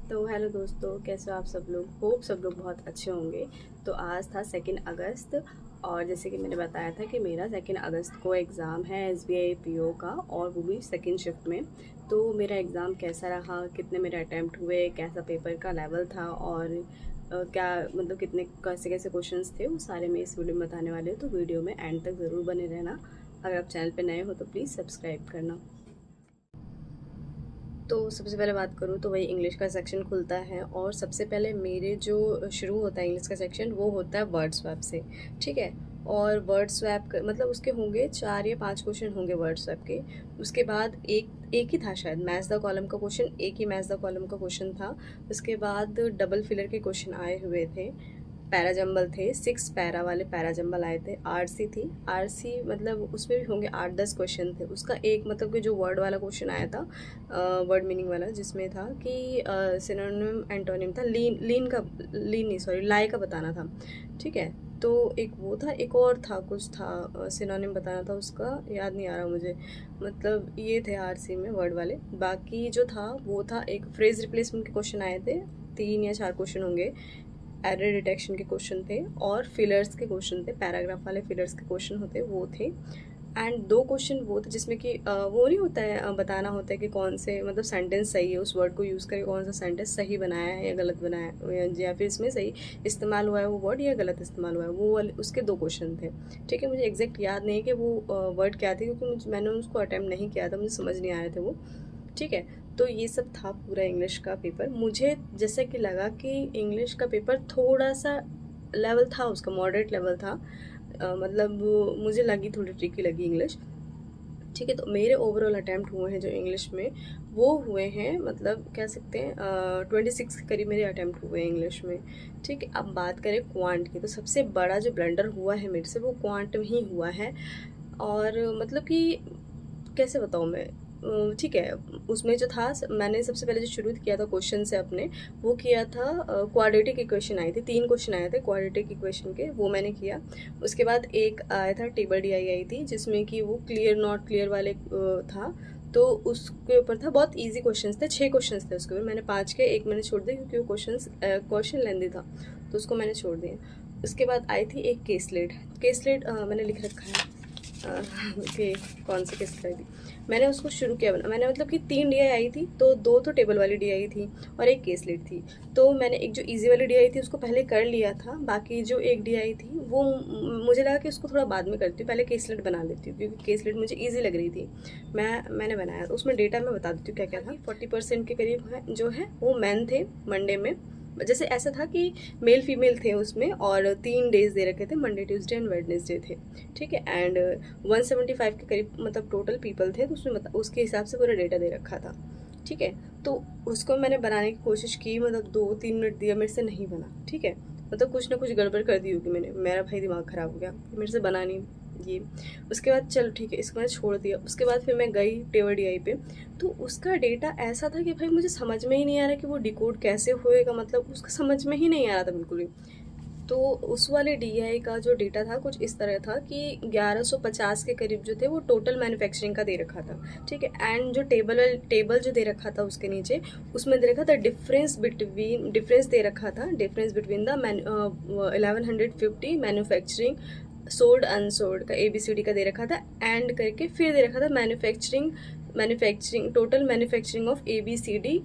तो हेलो दोस्तों, कैसे हो आप सब लोग। होप सब लोग बहुत अच्छे होंगे। तो आज था 2 अगस्त और जैसे कि मैंने बताया था कि मेरा 2 अगस्त को एग्ज़ाम है SBI PO का, और वो भी सेकंड शिफ्ट में। तो मेरा एग्ज़ाम कैसा रहा, कितने मेरे अटैम्प्ट हुए, कैसा पेपर का लेवल था और क्या मतलब कितने कैसे कैसे क्वेश्चंस थे, वो सारे मैं इस वीडियो में बताने वाली हूँ। तो वीडियो में एंड तक ज़रूर बने रहना। अगर आप चैनल पर नए हो तो प्लीज़ सब्सक्राइब करना। तो सबसे पहले बात करूँ तो वही इंग्लिश का सेक्शन खुलता है, और सबसे पहले मेरे जो शुरू होता है इंग्लिश का सेक्शन वो होता है वर्ड स्वैप से। ठीक है। और वर्ड स्वैप मतलब उसके होंगे 4 या 5 क्वेश्चन होंगे वर्ड स्वैप के। उसके बाद एक एक ही था शायद मैच द कॉलम का क्वेश्चन, एक ही मैच द कॉलम का क्वेश्चन था। उसके बाद डबल फिलर के क्वेश्चन आए हुए थे। पैराजंबल थे, 6 पैरा वाले पैराजंबल आए थे। आरसी थी, आरसी मतलब उसमें भी होंगे 8-10 क्वेश्चन थे। उसका एक मतलब कि जो वर्ड वाला क्वेश्चन आया था, वर्ड मीनिंग वाला, जिसमें था कि सिनोनिम एंटोनिम था, लीन नहीं सॉरी लाई का बताना था। ठीक है। तो एक वो था, एक और था कुछ था सिनोनिम बताना था, उसका याद नहीं आ रहा मुझे। मतलब ये थे आरसी में वर्ड वाले। बाकी जो था वो था एक फ्रेज रिप्लेसमेंट के क्वेश्चन आए थे, 3 या 4 क्वेश्चन होंगे। एरर डिटेक्शन के क्वेश्चन थे और फिलर्स के क्वेश्चन थे, पैराग्राफ वाले फिलर्स के क्वेश्चन होते वो थे। एंड 2 क्वेश्चन वो थे जिसमें कि वो नहीं होता है, बताना होता है कि कौन से मतलब सेंटेंस सही है, उस वर्ड को यूज़ करके कौन सा सेंटेंस सही बनाया है या गलत बनाया है, या फिर इसमें सही इस्तेमाल हुआ है वो वर्ड या गलत इस्तेमाल हुआ है, वो वाले उसके 2 क्वेश्चन थे। ठीक है। मुझे एग्जैक्ट याद नहीं है कि वो वर्ड क्या थे, क्योंकि मैंने उसको अटैम्प्ट नहीं किया था, मुझे समझ नहीं आ रहे थे वो। ठीक है। तो ये सब था पूरा इंग्लिश का पेपर। मुझे जैसे कि लगा कि इंग्लिश का पेपर थोड़ा सा लेवल था उसका, मॉडरेट लेवल था। मतलब मुझे लगी थोड़ी ट्रिकी लगी इंग्लिश। ठीक है। तो मेरे ओवरऑल अटैम्प्ट हुए हैं जो इंग्लिश में, वो हुए हैं मतलब कह सकते हैं 26 के करीब मेरे अटैम्प्ट हुए हैं इंग्लिश में। ठीक है। अब बात करें क्वांट की, तो सबसे बड़ा जो ब्लंडर हुआ है मेरे से वो क्वांट में ही हुआ है। और मतलब कि कैसे बताऊँ मैं। ठीक है। उसमें जो था मैंने सबसे पहले जो शुरू किया था क्वेश्चन से अपने, वो किया था क्वाड्रेटिक इक्वेशन आई थी, 3 क्वेश्चन आए थे क्वाड्रेटिक इक्वेशन के, वो मैंने किया। उसके बाद एक आया था टेबल डी आई थी, जिसमें कि वो क्लियर नॉट क्लियर वाले था। तो उसके ऊपर था, बहुत इजी क्वेश्चंस थे, 6 क्वेश्चंस थे उसके ऊपर। मैंने 5 के एक मैंने छोड़ दिया क्योंकि वो क्वेश्चन लेंदी था, तो उसको मैंने छोड़ दिया। उसके बाद आई थी एक केसलेट। केसलेट मैंने लिख रखा है कि कौन सी किस्त आई थी। मैंने उसको शुरू किया बना, मैंने मतलब कि 3 DI आई थी, तो 2 तो टेबल वाली DI थी और एक केसलेट थी। तो मैंने एक जो इजी वाली DI थी उसको पहले कर लिया था, बाकी जो एक DI थी वो मुझे लगा कि उसको थोड़ा बाद में करती हूँ, पहले केसलेट बना लेती हूँ क्योंकि केसलेट मुझे ईजी लग रही थी। मैंने बनाया, उसमें डेटा मैं बता देती हूँ क्या क्या था। 40% के करीब है जो है वो मैन थे मंडे में। जैसे ऐसा था कि मेल फीमेल थे उसमें, और 3 डेज दे रखे थे, मंडे ट्यूसडे एंड वेडनेसडे थे। ठीक है। एंड 175 के करीब मतलब टोटल पीपल थे, तो उसमें मतलब उसके हिसाब से पूरा डेटा दे रखा था। ठीक है। तो उसको मैंने बनाने की कोशिश की, मतलब 2-3 मिनट दिया, मेरे से नहीं बना। ठीक है। मतलब कुछ ना कुछ गड़बड़ कर दी होगी मैंने, मेरा भाई दिमाग ख़राब हो गया, मेरे से बना नहीं ये। उसके बाद चलो ठीक है, इसको मैंने छोड़ दिया। उसके बाद फिर मैं गई टेवर DI पे, तो उसका डेटा ऐसा था कि भाई मुझे समझ में ही नहीं आ रहा कि वो डिकोड कैसे होएगा, मतलब उसका समझ में ही नहीं आ रहा था बिल्कुल भी। तो उस वाले DI का जो डेटा था कुछ इस तरह था कि 1150 के करीब जो थे वो टोटल मैन्युफैक्चरिंग का दे रखा था। ठीक है। एंड जो टेबल जो दे रखा था उसके नीचे, उसमें दे रखा था डिफरेंस दे रखा था, difference between the 1150 manufacturing sold unsold का ABCD का दे रखा था। एंड करके फिर दे रखा था manufacturing total manufacturing of ABCD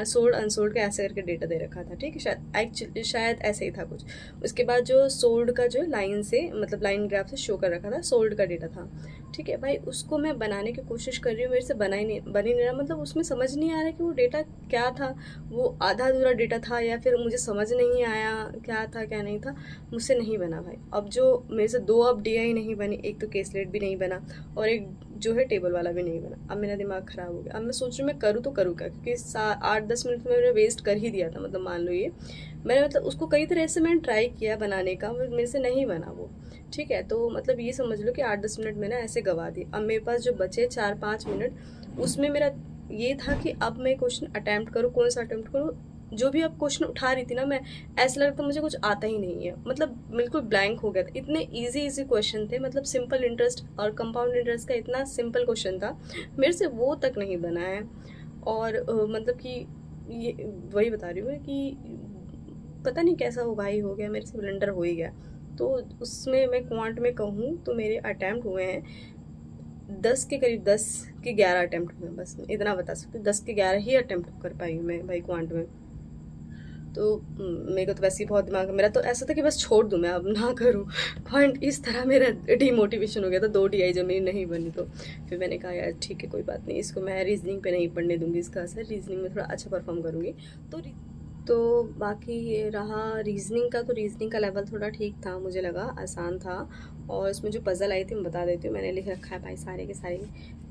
sold unsold का ऐसे करके डेटा दे रखा था। ठीक है। शायद एक्चुअली शायद ऐसे ही था कुछ। उसके बाद जो सोल्ड का जो लाइन से मतलब लाइन ग्राफ से शो कर रखा था, सोल्ड का डेटा था। ठीक है भाई, उसको मैं बनाने की कोशिश कर रही हूँ, मेरे से बन ही नहीं रहा, मतलब उसमें समझ नहीं आ रहा कि वो डेटा क्या था, वो आधा अधूरा डेटा था या फिर मुझे समझ नहीं आया क्या था क्या नहीं था, मुझसे नहीं बना भाई। अब जो मेरे से 2 अब DI नहीं बनी, एक तो केसलेट भी नहीं बना और एक जो है टेबल वाला भी नहीं बना। अब मेरा दिमाग ख़राब हो गया। अब मैं सोच रही हूँ मैं करूँ तो करूँ क्या, क्योंकि 8-10 मिनट में मैंने वेस्ट कर ही दिया था, मतलब मान लो ये मैंने मतलब उसको कई तरह से मैंने ट्राई किया बनाने का, मेरे से नहीं बना वो। ठीक है। तो मतलब ये समझ लो कि 8-10 मिनट मैंने ऐसे गवा दिए। अब मेरे पास जो बचे 4-5 मिनट, उसमें मेरा ये था कि अब मैं क्वेश्चन अटैम्प्ट करूँ, कौन सा अटैम्प्ट करूँ। जो भी अब क्वेश्चन उठा रही थी ना मैं, ऐसा लग रहा था मुझे कुछ आता ही नहीं है, मतलब बिल्कुल ब्लैंक हो गया था। इतने इजी क्वेश्चन थे, मतलब सिंपल इंटरेस्ट और कंपाउंड इंटरेस्ट का इतना सिंपल क्वेश्चन था, मेरे से वो तक नहीं बना है। और मतलब कि ये वही बता रही हूँ मैं कि पता नहीं कैसा वो भाई हो गया, मेरे से ब्लंडर हो ही गया। तो उसमें मैं क्वांट में कहूँ तो मेरे अटैम्प्ट हुए हैं 10 के करीब, 10 के 11 अटैम्प्ट हुए हैं, बस इतना बता सकती हूँ। 10 के 11 ही अटैम्प्ट कर पाई हूँ मैं भाई क्वांट में। तो मेरे को तो वैसे ही बहुत दिमाग, मेरा तो ऐसा था कि बस छोड़ दूँ मैं, अब ना करूँ पॉइंट। इस तरह मेरा डीमोटिवेशन हो गया था 2 DI जब मेरी नहीं बनी तो। फिर मैंने कहा यार ठीक है कोई बात नहीं, इसको मैं रीजनिंग पे नहीं पढ़ने दूंगी, इसका असर रीजनिंग में थोड़ा अच्छा परफॉर्म करूँगी। तो बाकी ये रहा रीजनिंग का, तो रीजनिंग का लेवल थोड़ा ठीक था, मुझे लगा आसान था। और उसमें जो पज़ल आई थी मैं बता देती हूँ, मैंने लिख रखा है भाई सारे के सारे।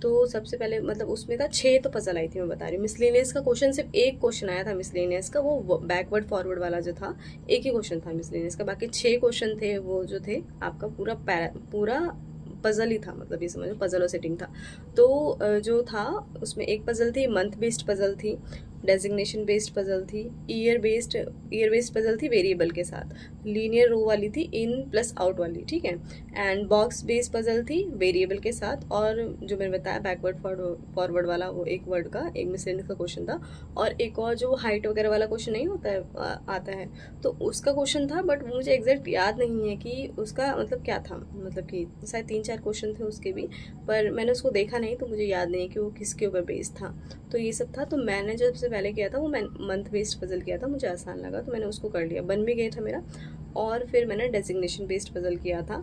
तो सबसे पहले मतलब उसमें था 6 तो पज़ल आई थी, मैं बता रही हूँ। मिसलेनियस का क्वेश्चन सिर्फ एक क्वेश्चन आया था मिसलेनियस का, वो बैकवर्ड फॉरवर्ड वाला जो था, एक ही क्वेश्चन था मिसलेनियस का। बाकी 6 क्वेश्चन थे वो जो थे आपका पूरा पज़ल ही था, मतलब ये समझो पज़ल और सेटिंग था। तो जो था उसमें एक पज़ल थी मंथ बेस्ड पज़ल थी, डेजिग्नेशन बेस्ड पज़ल थी, ईयर बेस्ड पज़ल थी वेरिएबल के साथ, लीनियर रो वाली थी इन प्लस आउट वाली, ठीक है। एंड बॉक्स बेस्ड पज़ल थी वेरिएबल के साथ, और जो मैंने बताया बैकवर्ड फॉरवर्ड वाला वो एक वर्ड का एक मिसलेनियस का क्वेश्चन था। और एक और जो हाइट वगैरह वाला क्वेश्चन नहीं होता है आता है, तो उसका क्वेश्चन था, बट मुझे एग्जैक्ट याद नहीं है कि उसका मतलब क्या था, मतलब कि शायद 3-4 क्वेश्चन थे उसके भी, पर मैंने उसको देखा नहीं तो मुझे याद नहीं कि वो किसके ऊपर बेस्ड था। तो ये सब था। तो मैंने जब से पहले किया था वो मैं मंथ बेस्ड पज़ल किया था, मुझे आसान लगा तो मैंने उसको कर लिया, बन भी गया था मेरा। और फिर मैंने डेजिग्नेशन बेस्ड पज़ल किया था,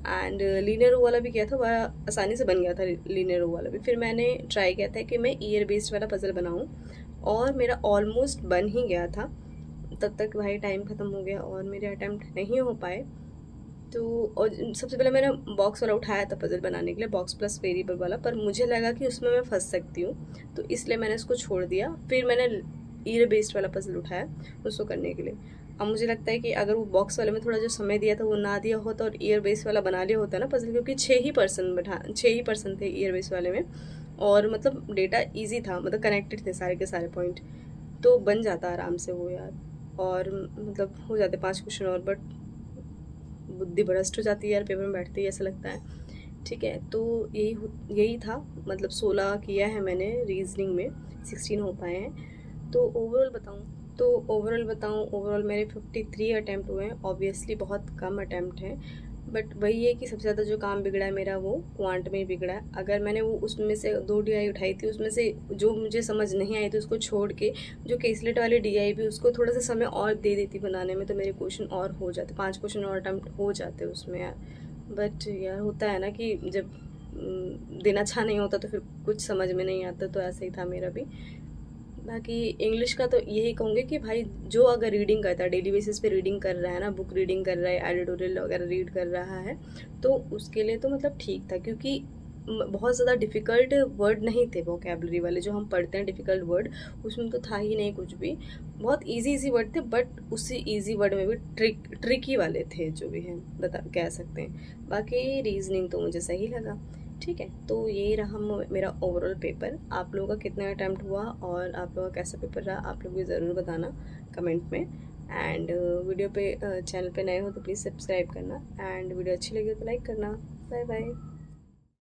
एंड लीनियर रो वाला भी किया था, बड़ा आसानी से बन गया था लीनियर रो वाला भी। फिर मैंने ट्राई किया था कि मैं ईयर बेस्ड वाला पज़ल बनाऊँ, और मेरा ऑलमोस्ट बन ही गया था। तब तक भाई टाइम ख़त्म हो गया और मेरे अटैम्प्ट नहीं हो पाए। तो और सबसे पहले मैंने बॉक्स वाला उठाया था पज़ल बनाने के लिए, बॉक्स प्लस वेरिएबल वाला, पर मुझे लगा कि उसमें मैं फंस सकती हूँ, तो इसलिए मैंने उसको छोड़ दिया। फिर मैंने ईयर बेस्ड वाला पज़ल उठाया उसको करने के लिए। अब मुझे लगता है कि अगर वो बॉक्स वाले में थोड़ा जो समय दिया था वो ना दिया होता और ईयर बेस्ड वाला बना लिया होता ना पज़ल, क्योंकि 6 ही पर्सन थे ईयर बेस्ड वाले में, और मतलब डेटा ईजी था, मतलब कनेक्टेड थे सारे के सारे पॉइंट, तो बन जाता आराम से वो यार। और मतलब हो जाते 5 क्वेश्चन और, बट बुद्धि भ्रष्ट हो जाती है यार पेपर में बैठते ही, ऐसा लगता है। ठीक है, तो यही था, मतलब 16 किया है मैंने रीजनिंग में, 16 हो पाए हैं। तो ओवरऑल मेरे 53 अटैम्प्ट हुए हैं। ऑब्वियसली बहुत कम अटैम्प्ट हैं, बट वही है कि सबसे ज़्यादा जो काम बिगड़ा है मेरा वो क्वांट में ही बिगड़ा है। अगर मैंने वो उसमें से 2 DI उठाई थी, उसमें से जो मुझे समझ नहीं आई थी उसको छोड़ के जो केसलेट वाली DI भी, उसको थोड़ा सा समय और दे देती बनाने में, तो मेरे क्वेश्चन और हो जाते, 5 क्वेश्चन और अटैम्प्ट हो जाते उसमें यार। बट यार होता है ना कि जब दिन अच्छा नहीं होता तो फिर कुछ समझ में नहीं आता, तो ऐसा ही था मेरा भी। बाकी इंग्लिश का तो यही कहूँगी कि भाई जो अगर रीडिंग करता है, डेली बेसिस पे रीडिंग कर रहा है ना, बुक रीडिंग कर रहा है, एडिटोरियल वगैरह रीड कर रहा है, तो उसके लिए तो मतलब ठीक था, क्योंकि बहुत ज़्यादा डिफ़िकल्ट वर्ड नहीं थे वोकेबलरी वाले जो हम पढ़ते हैं, डिफ़िकल्ट वर्ड उसमें तो था ही नहीं कुछ भी। बहुत इजी इजी वर्ड थे, बट उसी इजी वर्ड में भी ट्रिकी वाले थे जो भी हैं, बता कह सकते हैं। बाकी रीजनिंग तो मुझे सही लगा। ठीक है, तो यही रहा मेरा ओवरऑल पेपर। आप लोगों का कितना अटैम्प्ट हुआ और आप लोगों का कैसा पेपर रहा, आप लोग भी ज़रूर बताना कमेंट में। एंड वीडियो पे चैनल पे नए हो तो प्लीज़ सब्सक्राइब करना, एंड वीडियो अच्छी लगी हो तो लाइक करना। Bye bye.